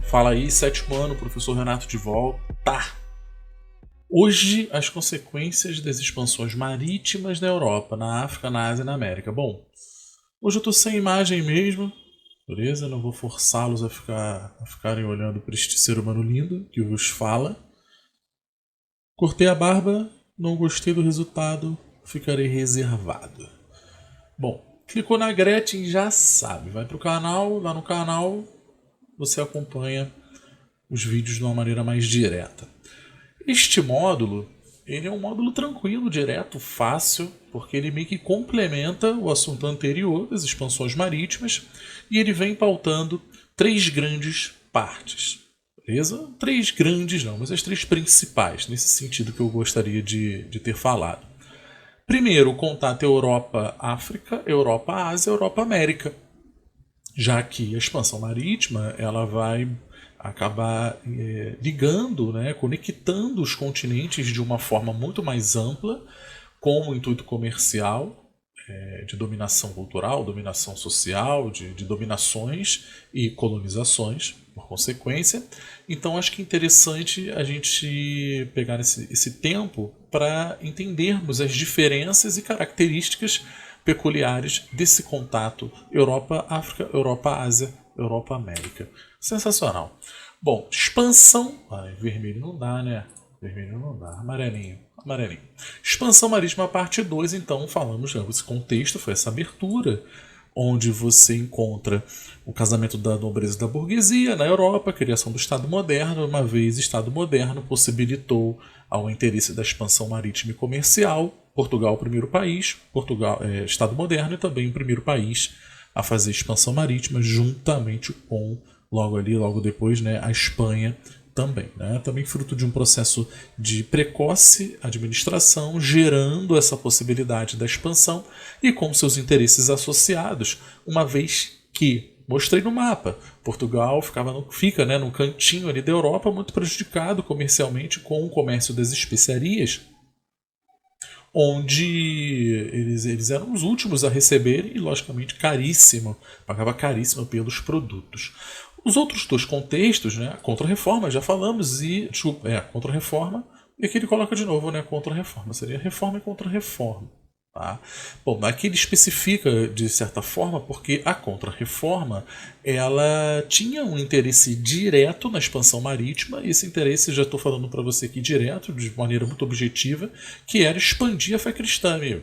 Fala aí, sétimo ano, professor Renato de volta. Hoje, as consequências das expansões marítimas na Europa, na África, na Ásia e na América. Bom, hoje eu tô sem imagem mesmo, beleza? Não vou forçá-los a ficarem olhando para este ser humano lindo que vos fala. Cortei a barba, não gostei do resultado, ficarei reservado. Bom, clicou na Gretchen, já sabe, vai pro canal, lá no canal você acompanha os vídeos de uma maneira mais direta. Este módulo, ele é um módulo tranquilo, direto, fácil, porque ele meio que complementa o assunto anterior das expansões marítimas e ele vem pautando três grandes partes. Beleza? Três grandes não, mas as três principais, nesse sentido que eu gostaria de ter falado. Primeiro, o contato Europa-África, Europa-Ásia, Europa-América. Já que a expansão marítima ela vai acabar ligando, conectando os continentes de uma forma muito mais ampla, com o intuito comercial, de dominação cultural, dominação social, de dominações e colonizações, por consequência. Então acho que é interessante a gente pegar esse tempo para entendermos as diferenças e características peculiares desse contato Europa-África, Europa-Ásia, Europa-América. Sensacional. Bom, expansão... vermelho não dá, né? Vermelho não dá. Amarelinho. Amarelinho. Expansão marítima, parte 2, então, falamos desse contexto, foi essa abertura, onde você encontra o casamento da nobreza e da burguesia na Europa, a criação do Estado moderno, uma vez Estado moderno possibilitou ao interesse da expansão marítima e comercial, Portugal o primeiro país, Estado moderno e também o primeiro país a fazer expansão marítima, juntamente com, logo depois, a Espanha também. Também fruto de um processo de precoce administração, gerando essa possibilidade da expansão e com seus interesses associados, uma vez que, mostrei no mapa, Portugal fica no cantinho ali da Europa, muito prejudicado comercialmente com o comércio das especiarias, onde eles eram os últimos a receberem e, logicamente, pagava caríssimo pelos produtos. Os outros dois contextos, a Contra-Reforma, já falamos, a Contra-Reforma, e aqui ele coloca de novo, Contra-Reforma, seria Reforma e Contra-Reforma. Tá? Bom, aqui ele especifica de certa forma porque a Contra-Reforma ela tinha um interesse direto na expansão marítima, e esse interesse, já estou falando para você aqui direto, de maneira muito objetiva, que era expandir a fé cristã, amigo.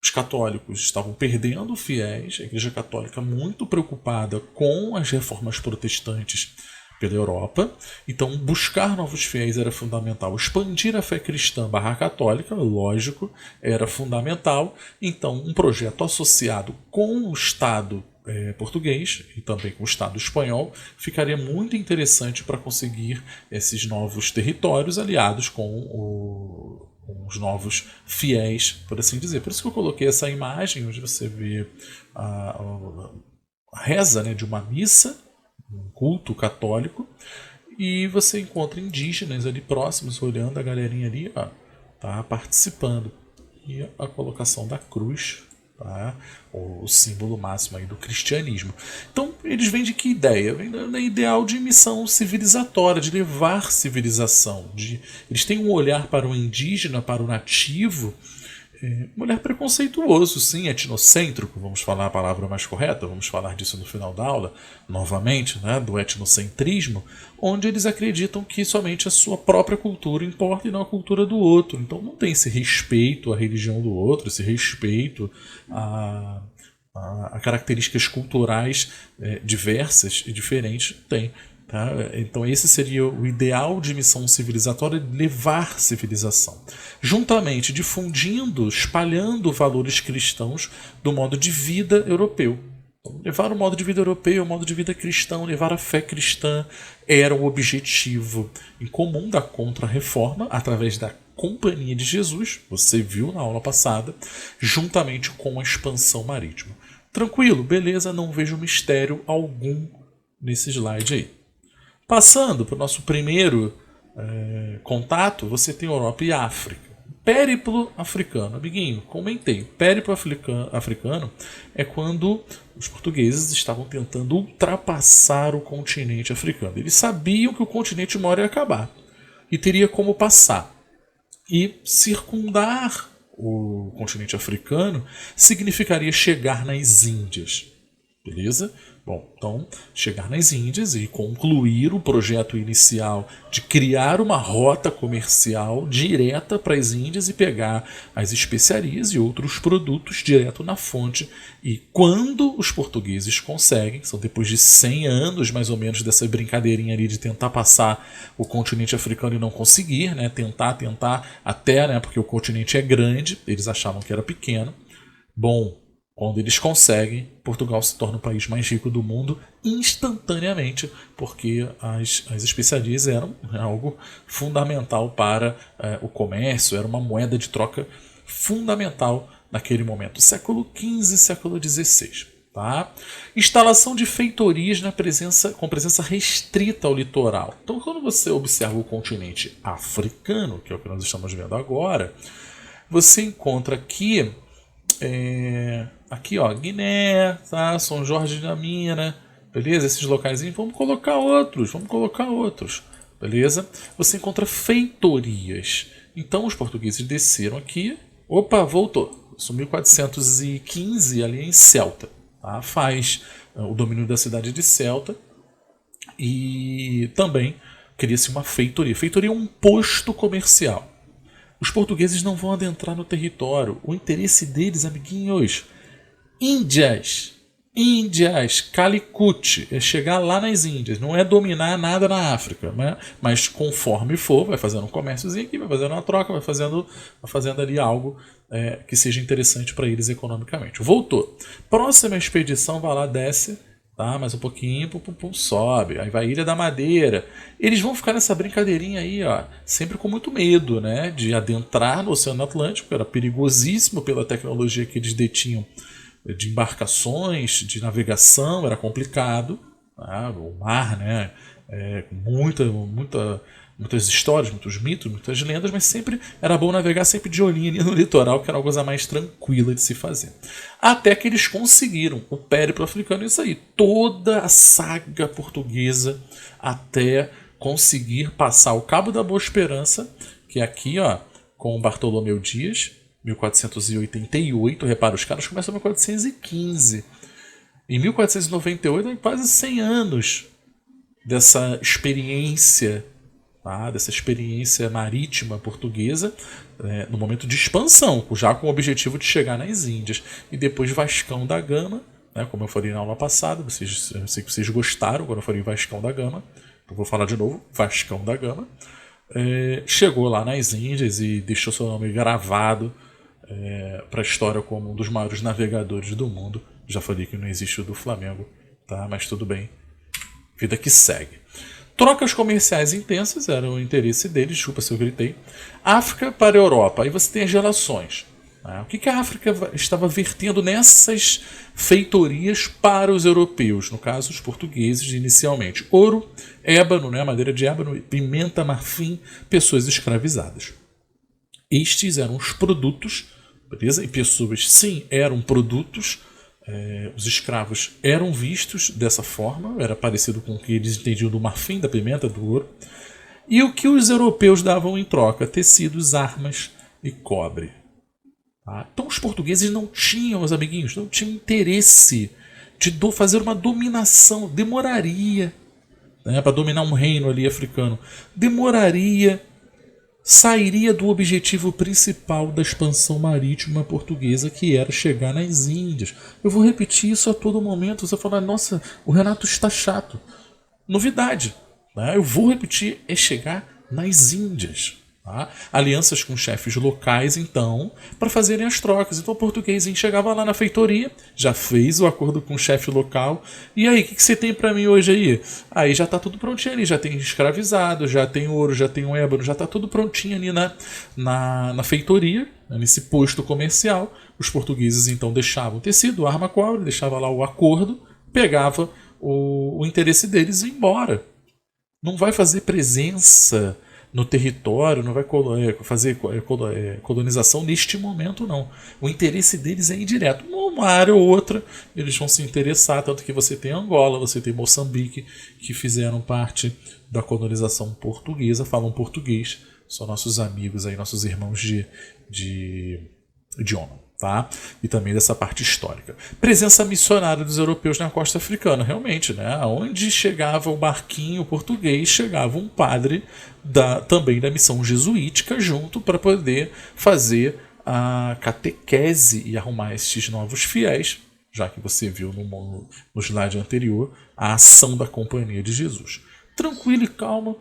Os católicos estavam perdendo fiéis, a Igreja Católica muito preocupada com as reformas protestantes pela Europa, então buscar novos fiéis era fundamental, expandir a fé cristã / católica, lógico, era fundamental, então um projeto associado com o Estado português e também com o Estado espanhol ficaria muito interessante para conseguir esses novos territórios aliados com os novos fiéis, por assim dizer. Por isso que eu coloquei essa imagem onde você vê a reza de uma missa, um culto católico, e você encontra indígenas ali próximos, olhando a galerinha ali, tá participando. E a colocação da cruz, tá? O símbolo máximo aí do cristianismo. Então, eles vêm de que ideia? Vem da ideal de missão civilizatória, de levar civilização. Eles têm um olhar para o indígena, para o nativo, um olhar preconceituoso, sim, etnocêntrico, vamos falar a palavra mais correta, vamos falar disso no final da aula, novamente, do etnocentrismo, onde eles acreditam que somente a sua própria cultura importa e não a cultura do outro. Então não tem esse respeito à religião do outro, esse respeito a características culturais diversas e diferentes, tem. Tá? Então esse seria o ideal de missão civilizatória, levar civilização, juntamente difundindo, espalhando valores cristãos do modo de vida europeu. Então, levar o modo de vida europeu, o modo de vida cristão, levar a fé cristã era o objetivo em comum da Contra-Reforma, através da Companhia de Jesus, você viu na aula passada, juntamente com a expansão marítima. Tranquilo, beleza, não vejo mistério algum nesse slide aí. Passando para o nosso primeiro contato, você tem Europa e África. Périplo africano. Amiguinho, comentei. Périplo africano é quando os portugueses estavam tentando ultrapassar o continente africano. Eles sabiam que o continente uma hora ia acabar e teria como passar. E circundar o continente africano significaria chegar nas Índias. Beleza? Bom, então, chegar nas Índias e concluir o projeto inicial de criar uma rota comercial direta para as Índias e pegar as especiarias e outros produtos direto na fonte. E quando os portugueses conseguem, são depois de 100 anos mais ou menos dessa brincadeirinha ali de tentar passar o continente africano e não conseguir, né? Tentar, até, né? Porque o continente é grande, eles achavam que era pequeno. Bom, quando eles conseguem, Portugal se torna o país mais rico do mundo instantaneamente, porque as especiarias eram algo fundamental para o comércio, era uma moeda de troca fundamental naquele momento, século XV, século XVI. Tá? Instalação de feitorias com presença restrita ao litoral. Então, quando você observa o continente africano, que é o que nós estamos vendo agora, você encontra aqui aqui, ó, Guiné, tá? São Jorge da Mina, beleza? Esses locais, vamos colocar outros, beleza? Você encontra feitorias. Então os portugueses desceram aqui, opa, voltou. Isso 1415 ali em Celta, tá? Faz o domínio da cidade de Celta e também cria-se uma feitoria. Feitoria é um posto comercial. Os portugueses não vão adentrar no território. O interesse deles, amiguinhos, Índias, Calicut, é chegar lá nas Índias, não é dominar nada na África, né? Mas conforme for, vai fazendo um comérciozinho aqui, vai fazendo uma troca, vai fazendo ali algo que seja interessante para eles economicamente. Voltou. Próxima expedição, vai lá, desce, tá? Mais um pouquinho, sobe, aí vai Ilha da Madeira. Eles vão ficar nessa brincadeirinha aí, ó, sempre com muito medo, né? De adentrar no Oceano Atlântico, era perigosíssimo pela tecnologia que eles detinham de embarcações, de navegação, era complicado, tá? O mar, né? Muitas histórias, muitos mitos, muitas lendas, mas sempre era bom navegar sempre de olhinho ali no litoral, que era uma coisa mais tranquila de se fazer. Até que eles conseguiram o périplo africano, isso aí, toda a saga portuguesa até conseguir passar o Cabo da Boa Esperança, que é aqui, ó, com Bartolomeu Dias, 1488, repara, os caras começam em 1415. Em 1498, é quase 100 anos dessa experiência, tá? Dessa experiência marítima portuguesa, no momento de expansão, já com o objetivo de chegar nas Índias. E depois Vascão da Gama, né, como eu falei na aula passada, eu sei que vocês gostaram quando eu falei Vascão da Gama, então vou falar de novo, Vascão da Gama, chegou lá nas Índias e deixou seu nome gravado para a história como um dos maiores navegadores do mundo. Já falei que não existe o do Flamengo, tá? Mas tudo bem, vida que segue. Trocas comerciais intensas eram o interesse deles, desculpa se eu gritei. África para a Europa, aí você tem as relações. O que a África estava vertendo nessas feitorias para os europeus, no caso os portugueses inicialmente? Ouro, ébano, né, madeira de ébano, pimenta, marfim, pessoas escravizadas. Estes eram os produtos, beleza? E pessoas, sim, eram produtos. Os escravos eram vistos dessa forma, era parecido com o que eles entendiam do marfim, da pimenta, do ouro. E o que os europeus davam em troca? Tecidos, armas e cobre. Tá? Então os portugueses não tinham, meus amiguinhos, não tinham interesse de fazer uma dominação. Demoraria, né, para dominar um reino ali africano. Demoraria. Sairia do objetivo principal da expansão marítima portuguesa, que era chegar nas Índias. Eu vou repetir isso a todo momento. Você fala, nossa, o Renato está chato. Novidade, né? Eu vou repetir, é chegar nas Índias. Tá? Alianças com chefes locais, então, para fazerem as trocas. Então o português chegava lá na feitoria, já fez o acordo com o chefe local. E aí, o que você tem para mim hoje aí? Aí já está tudo prontinho ali, já tem escravizado, já tem ouro, já tem ébano, já está tudo prontinho ali na feitoria, nesse posto comercial. Os portugueses então deixavam o tecido, arma, cobre, deixava lá o acordo, pegava o interesse deles e ia embora. Não vai fazer presença no território, não vai fazer colonização neste momento, não. O interesse deles é indireto. Numa área ou outra, eles vão se interessar, tanto que você tem Angola, você tem Moçambique, que fizeram parte da colonização portuguesa, falam português, são nossos amigos aí, nossos irmãos de idioma. Tá? E também dessa parte histórica. Presença missionária dos europeus na costa africana, realmente, né? Onde chegava o barquinho português, chegava um padre também da missão jesuítica junto para poder fazer a catequese e arrumar esses novos fiéis, já que você viu no slide anterior a ação da Companhia de Jesus. Tranquilo e calmo,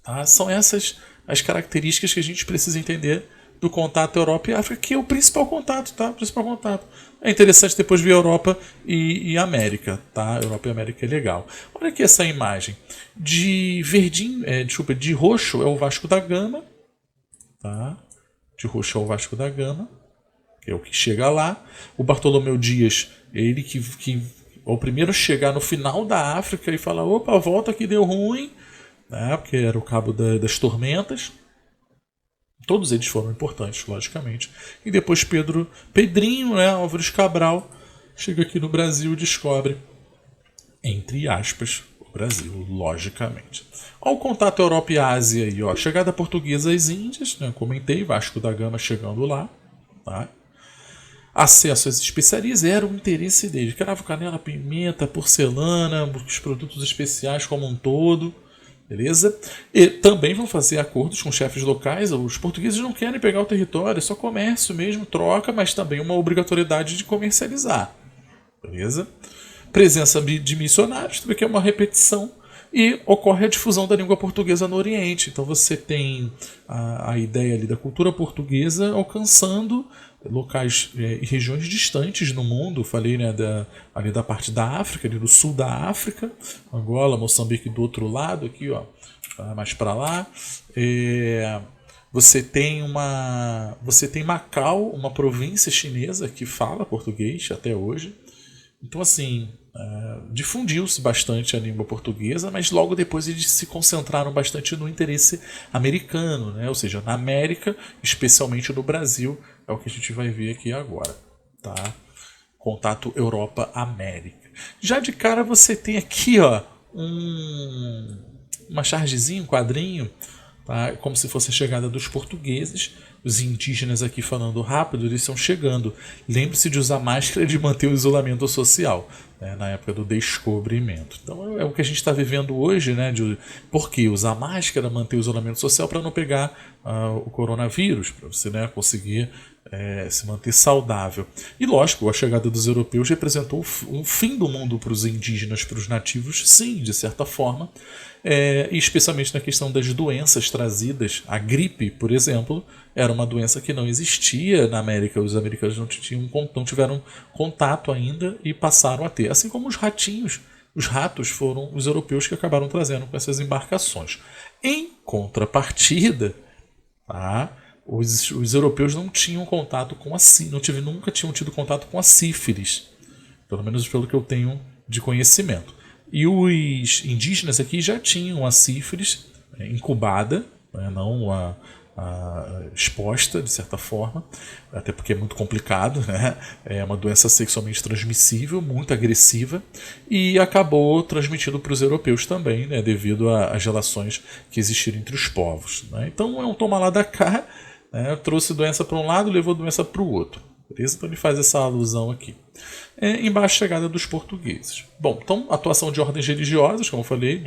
tá? São essas as características que a gente precisa entender do contato Europa e África, que é o principal contato, tá? O principal contato. É interessante depois ver Europa e América, tá? Europa e América é legal. Olha aqui essa imagem. De verdinho, de roxo é o Vasco da Gama, tá? De roxo é o Vasco da Gama, que é o que chega lá. O Bartolomeu Dias, ele que é o primeiro a chegar no final da África e fala, opa, volta que deu ruim, né? Porque era o Cabo das Tormentas. Todos eles foram importantes, logicamente. E depois Pedrinho, né, Álvares Cabral, chega aqui no Brasil e descobre, entre aspas, o Brasil, logicamente. Olha o contato Europa e Ásia aí, ó. Chegada portuguesa às Índias, né, comentei, Vasco da Gama chegando lá. Tá? Acesso às especiarias era o interesse deles. Cravo, canela, pimenta, porcelana, os produtos especiais como um todo. Beleza? E também vão fazer acordos com chefes locais. Os portugueses não querem pegar o território, é só comércio mesmo, troca, mas também uma obrigatoriedade de comercializar. Beleza? Presença de missionários, também que é uma repetição, e ocorre a difusão da língua portuguesa no Oriente. Então você tem a ideia ali da cultura portuguesa alcançando locais e regiões distantes no mundo. Falei, né, ali da parte da África, ali do sul da África, Angola, Moçambique do outro lado, aqui, ó, mais para lá. Você tem Macau, uma província chinesa que fala português até hoje. Então, assim, difundiu-se bastante a língua portuguesa, mas logo depois eles se concentraram bastante no interesse americano, né? Ou seja, na América, especialmente no Brasil, é o que a gente vai ver aqui agora. Tá? Contato Europa-América. Já de cara você tem aqui, ó, uma chargezinha, um quadrinho, tá? Como se fosse a chegada dos portugueses. Os indígenas aqui falando rápido, eles estão chegando. Lembre-se de usar máscara e de manter o isolamento social, né, na época do descobrimento. Então é o que a gente está vivendo hoje, né? Por que usar máscara, manter o isolamento social para não pegar o coronavírus, para você, né, conseguir se manter saudável. E lógico, a chegada dos europeus representou um fim do mundo para os indígenas, para os nativos, sim, de certa forma. E especialmente na questão das doenças trazidas. A gripe, por exemplo, era uma doença que não existia na América. Os americanos não tiveram contato ainda e passaram a ter. Assim como os ratinhos. Os ratos foram os europeus que acabaram trazendo com essas embarcações. Em contrapartida, tá, os europeus não tinham contato com nunca tinham tido contato com a sífilis. Pelo menos pelo que eu tenho de conhecimento. E os indígenas aqui já tinham a sífilis incubada, né, não exposta, de certa forma, até porque é muito complicado, né? É uma doença sexualmente transmissível, muito agressiva, e acabou transmitindo para os europeus também, né, devido às relações que existiram entre os povos. Né? Então é um toma lá da cá, né? Trouxe doença para um lado, levou doença para o outro. Beleza? Então ele faz essa alusão aqui. Embaixo, chegada dos portugueses. Bom, então, atuação de ordens religiosas, como eu falei,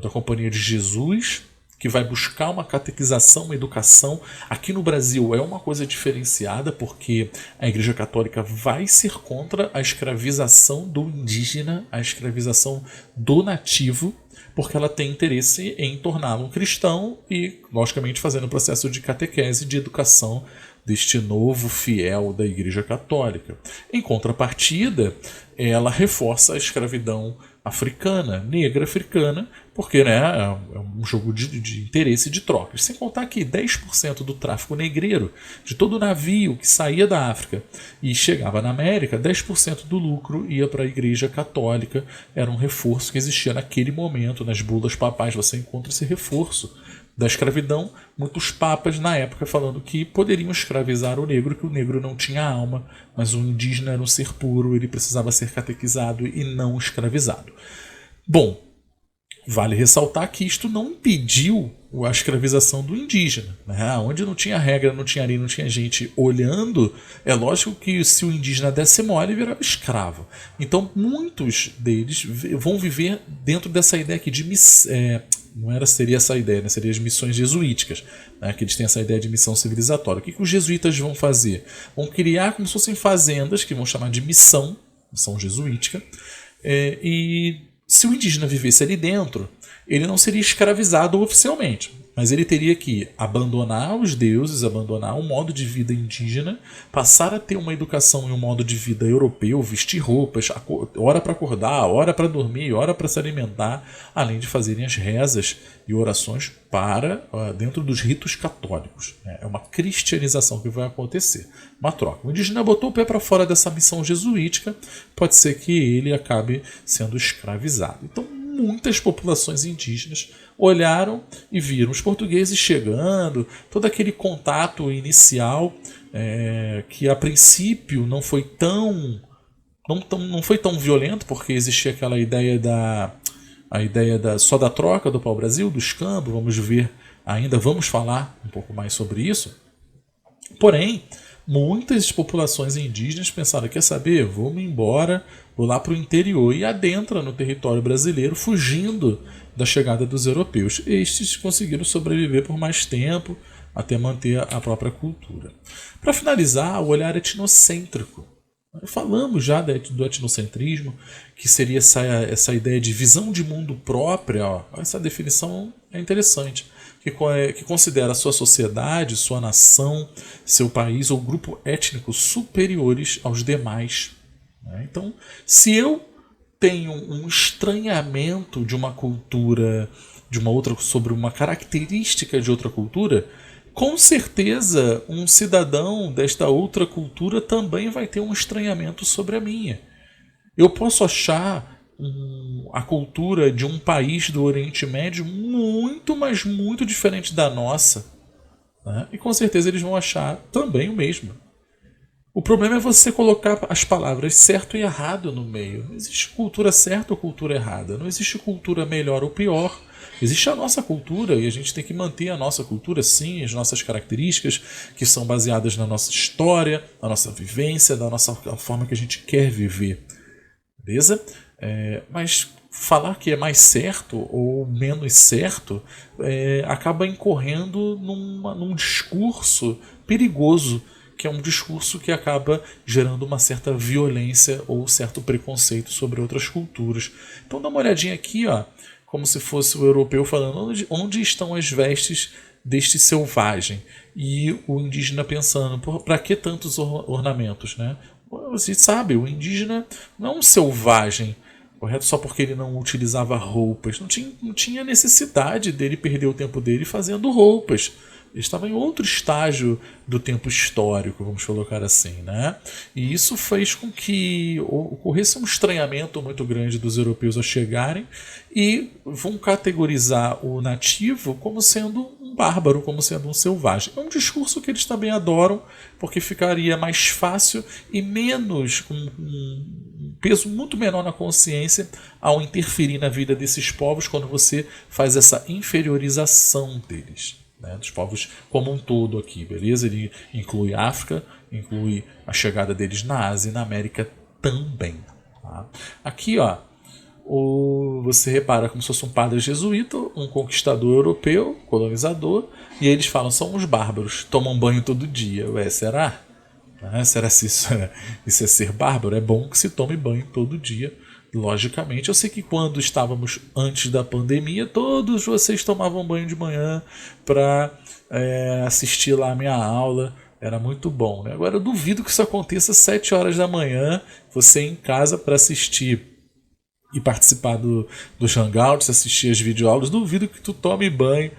da Companhia de Jesus, que vai buscar uma catequização, uma educação. Aqui no Brasil é uma coisa diferenciada, porque a Igreja Católica vai ser contra a escravização do indígena, a escravização do nativo, porque ela tem interesse em torná-lo um cristão e, logicamente, fazendo o processo de catequese, de educação deste novo fiel da Igreja Católica. Em contrapartida, ela reforça a escravidão africana, negra africana, porque né, é um jogo de interesse de trocas. Sem contar que 10% do tráfico negreiro, de todo navio que saía da África e chegava na América, 10% do lucro ia para a Igreja Católica. Era um reforço que existia naquele momento. Nas bulas papais você encontra esse reforço da escravidão, muitos papas na época falando que poderiam escravizar o negro, que o negro não tinha alma, mas o indígena era um ser puro, ele precisava ser catequizado e não escravizado. Bom, vale ressaltar que isto não impediu a escravização do indígena. Né? Onde não tinha regra, não tinha lei, não tinha gente olhando, é lógico que se o indígena desse mole, ele virava escravo. Então muitos deles vão viver dentro dessa ideia aqui de seria essa ideia, né? Seria as missões jesuíticas, né? Que eles têm essa ideia de missão civilizatória. O que os jesuítas vão fazer? Vão criar como se fossem fazendas, que vão chamar de missão jesuítica, e se o indígena vivesse ali dentro, ele não seria escravizado oficialmente, mas ele teria que abandonar os deuses, abandonar o modo de vida indígena, passar a ter uma educação e um modo de vida europeu, vestir roupas, hora para acordar, hora para dormir, hora para se alimentar, além de fazerem as rezas e orações para dentro dos ritos católicos. É uma cristianização que vai acontecer, uma troca. O indígena botou o pé para fora dessa missão jesuítica, pode ser que ele acabe sendo escravizado. Então, muitas populações indígenas olharam e viram os portugueses chegando, todo aquele contato inicial que a princípio não foi tão violento, porque existia aquela ideia só da troca do pau-brasil, do escambo. Vamos falar um pouco mais sobre isso. Porém, muitas populações indígenas pensaram, quer saber, vou-me embora, vou lá para o interior, e adentra no território brasileiro, fugindo da chegada dos europeus. Estes conseguiram sobreviver por mais tempo, até manter a própria cultura. Para finalizar, o olhar etnocêntrico. Falamos já do etnocentrismo, que seria essa ideia de visão de mundo própria. Essa definição é interessante, que considera a sua sociedade, sua nação, seu país ou grupo étnico superiores aos demais. Então, se eu tenho um estranhamento de uma cultura, de uma outra, sobre uma característica de outra cultura, com certeza um cidadão desta outra cultura também vai ter um estranhamento sobre a minha. Eu posso achar a cultura de um país do Oriente Médio muito, mas muito diferente da nossa, né? E com certeza eles vão achar também o mesmo. O problema é você colocar as palavras certo e errado no meio. Não existe cultura certa ou cultura errada. Não existe cultura melhor ou pior. Existe a nossa cultura e a gente tem que manter a nossa cultura, sim, as nossas características que são baseadas na nossa história, na nossa vivência, a forma que a gente quer viver. Beleza? Mas falar que é mais certo ou menos certo acaba incorrendo num discurso perigoso, que é um discurso que acaba gerando uma certa violência ou certo preconceito sobre outras culturas. Então dá uma olhadinha aqui, como se fosse o europeu falando onde estão as vestes deste selvagem, e o indígena pensando, para que tantos ornamentos, né? Você sabe, o indígena não é um selvagem, correto? Só porque ele não utilizava roupas. Não tinha necessidade dele perder o tempo dele fazendo roupas. Ele estava em outro estágio do tempo histórico, vamos colocar assim, né? E isso fez com que ocorresse um estranhamento muito grande dos europeus ao chegarem e vão categorizar o nativo como sendo um bárbaro, como sendo um selvagem. É um discurso que eles também adoram, porque ficaria mais fácil e menos, com um peso muito menor na consciência ao interferir na vida desses povos quando você faz essa inferiorização deles. Né, dos povos como um todo aqui, beleza? Ele inclui a África, inclui a chegada deles na Ásia e na América também. Tá? Aqui, você repara como se fosse um padre jesuíta, um conquistador europeu, colonizador, e eles falam, são os bárbaros, tomam banho todo dia. Ué, será? Será se isso é ser bárbaro? É bom que se tome banho todo dia. Logicamente, eu sei que quando estávamos antes da pandemia, todos vocês tomavam banho de manhã para assistir lá a minha aula. Era muito bom, né? Agora eu duvido que isso aconteça às 7 horas da manhã, você em casa para assistir e participar dos hangouts, assistir as videoaulas. Duvido que tu tome banho.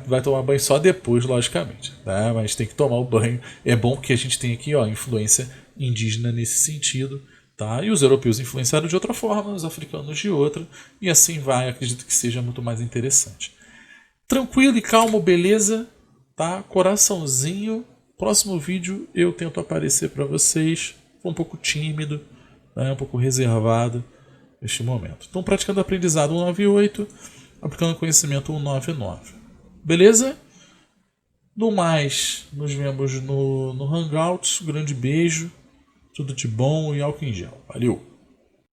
Vai tomar banho só depois, logicamente, tá? Mas tem que tomar o banho. É bom que a gente tenha aqui, ó, influência indígena nesse sentido, tá? E os europeus influenciaram de outra forma, os africanos de outra, e assim vai. Acredito que seja muito mais interessante. Tranquilo e calmo, beleza? Tá? Coraçãozinho. Próximo vídeo eu tento aparecer para vocês. Foi um pouco tímido, né? Um pouco reservado neste momento. Então, praticando aprendizado 198, aplicando conhecimento 199. Beleza? No mais, nos vemos no Hangouts. Grande beijo, tudo de bom e álcool em gel. Valeu!